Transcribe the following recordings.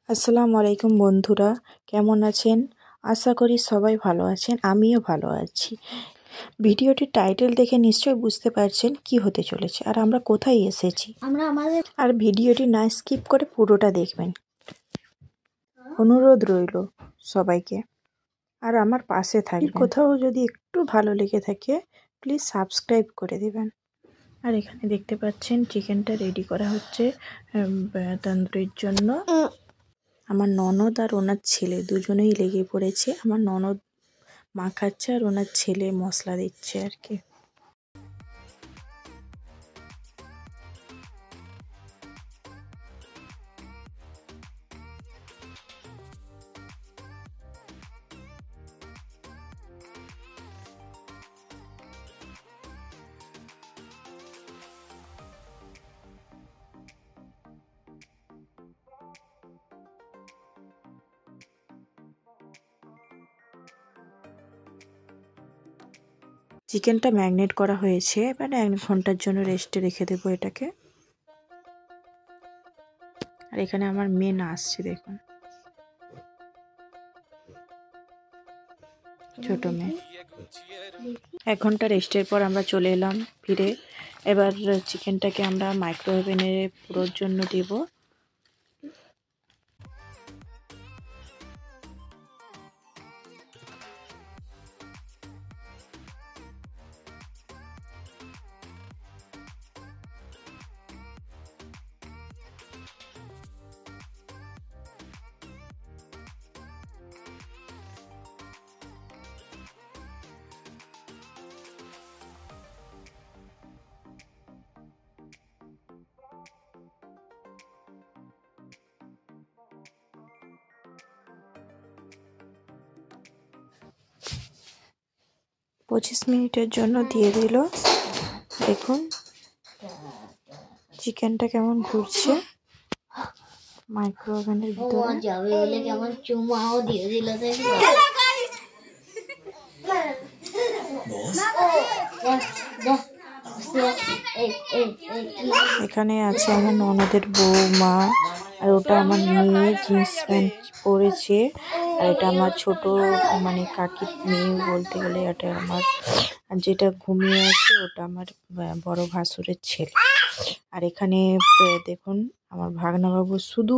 আসসালামু আলাইকুম বন্ধুরা, কেমন আছেন? আশা করি সবাই ভালো আছেন, আমিও ভালো আছি। ভিডিওটির টাইটেল দেখে নিশ্চয়ই বুঝতে পারছেন কি হতে চলেছে আর আমরা কোথায় এসেছি। আর ভিডিওটি না স্কিপ করে পুরোটা দেখবেন, অনুরোধ রইল সবাইকে। আর আমার পাশে থাকবেন। কোথাও যদি একটু ভালো লেগে থাকে প্লিজ সাবস্ক্রাইব করে দেবেন। আর এখানে দেখতে পাচ্ছেন চিকেনটা রেডি করা হচ্ছে তন্দুরির জন্য। আমার ননদ আর ওনার ছেলে দুজনেই লেগে পড়েছে। আমার ননদ মাখাচ্ছে আর ওনার ছেলে মশলা দিচ্ছে আর কি। চিকেনটা ম্যারিনেট করা হয়েছে, মানে 1 ঘন্টার জন্য রেস্টে রেখে দেবো এটাকে। আর এখানে আমার মেয়ে নাচছে, দেখুন, ছোট মেয়ে। 1 ঘন্টা রেস্টের পর আমরা চলে এলাম ফিরে। এবার চিকেনটাকে আমরা মাইক্রোওভেনে পুরোর জন্য দেব। পঁচিশ মিনিটের জন্য দিয়ে দিল। দেখুন চিকেনটা কেমন ঘুরছে মাইক্রোওভেনের ভিতরে। এখানে আছে আমার ননদের বৌমা, আর ওটা আমার মেয়ে জিন্স প্যান্ট পরেছে। আর এটা আমার ছোট মানে কাকির মেয়ে বলতে গেলে। এটা আমার, আর যেটা ঘুমিয়ে আছে ওটা আমার বড় ভাসুরের ছেলে। আর এখানে দেখুন আমার ভাগনাবাবু শুধু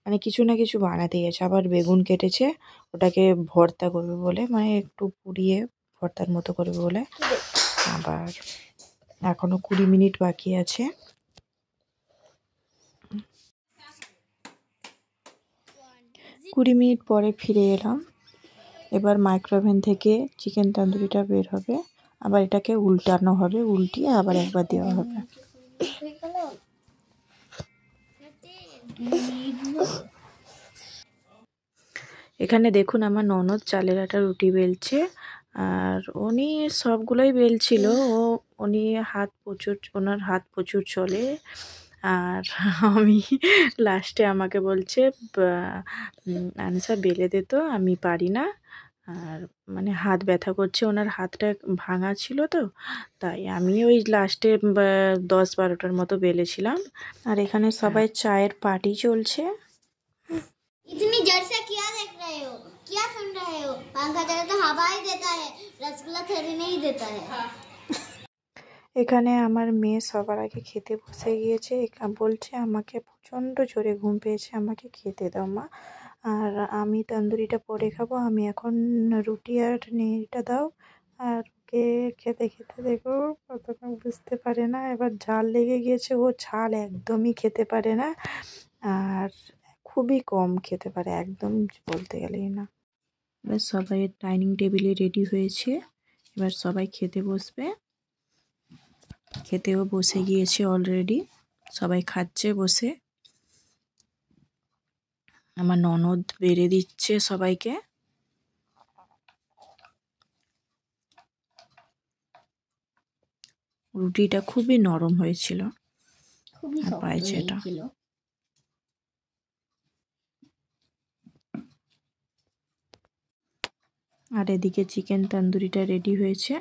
মানে কিছু না কিছু বানাতেই আছে। আবার বেগুন কেটেছে, ওটাকে ভর্তা করবে বলে, মানে একটু পুড়িয়ে ভর্তার মতো করবে বলে। আবার এখনো 20 মিনিট বাকি আছে। কুড়ি মিনিট পরে ফিরে এলাম। এবার মাইক্রোওভেন থেকে চিকেন তন্দুরিটা বের হবে। আবার এটাকে উল্টানো হবে, উল্টিয়ে আবার একবার দেওয়া হবে। এখানে দেখুন আমার ননদ চালের আটা রুটি বেলছে। আর উনি সবগুলোই বেলছিল। ওনার হাত প্রচুর চলে। আর আমি লাস্টে আমাকে বলছে, আনিসা বেলে দে তো, আমি পারি না। আর মানে হাত ব্যথা করছে, ওনার হাতটা ভাঙা ছিল তো, তাই আমি ওই লাস্টে 10-12টার মতো বেলেছিলাম। আর এখানে সবাই চায়ের পার্টি চলছে। इतनी जड़ से क्या देख रहे हो, क्या सुन रहे हो? पंखा चले तो हवा ही देता है, रसगुल्ला थोड़ी नहीं देता है। এখানে আমার মেয়ে সবার আগে খেতে বসে গিয়েছে। বলছে আমাকে প্রচণ্ড জোরে ঘুম পেয়েছে, আমাকে খেতে দাও মা। আর আমি তন্দুরিটা পরে খাবো, আমি এখন রুটি আর নেড়িটা দাও। আর ওকে খেতে খেতে দেখো কতক্ষণ বুঝতে পারে না। এবার ঝাল লেগে গিয়েছে, ও ঝাল একদমই খেতে পারে না। আর খুবই কম খেতে পারে, একদম বলতে গেলেই না। এবার সবাই ডাইনিং টেবিলে রেডি হয়েছে, এবার সবাই খেতে বসবে। খেতেও বসে গিয়েছে অলরেডি, সবাই খাচ্ছে বসে। আমার ননদ বেড়ে দিচ্ছে সবাইকে। রুটিটা খুবই নরম হয়েছিল, খুবই পাইছে এটা। আর এদিকে চিকেন তন্দুরিটা রেডি হয়েছে।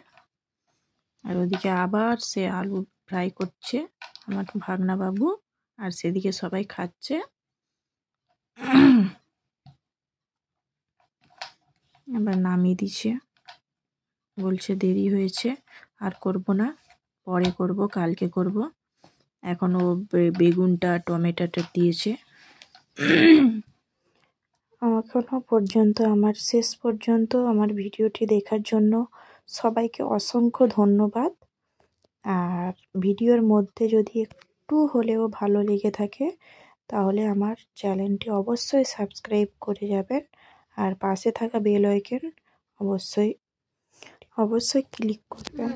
আর ওদিকে আবার সে আলু ফ্রাই করছে আমার ভাগনা বাবু। আর সেদিকে সবাই খাচ্ছে। আবার নামিয়ে দিচ্ছে, বলছে দেরি হয়েছে আর করব না, পরে করব, কালকে করব। এখন ও বেগুনটা টমেটোটা দিয়েছে। এখনও পর্যন্ত শেষ পর্যন্ত আমার ভিডিওটি দেখার জন্য সবাইকে অসংখ্য ধন্যবাদ। আর ভিডিওর মধ্যে যদি একটু হলেও ভালো লেগে থাকে তাহলে আমার চ্যানেলটি অবশ্যই সাবস্ক্রাইব করে যাবেন, আর পাশে থাকা বেল আইকন অবশ্যই ক্লিক করবেন।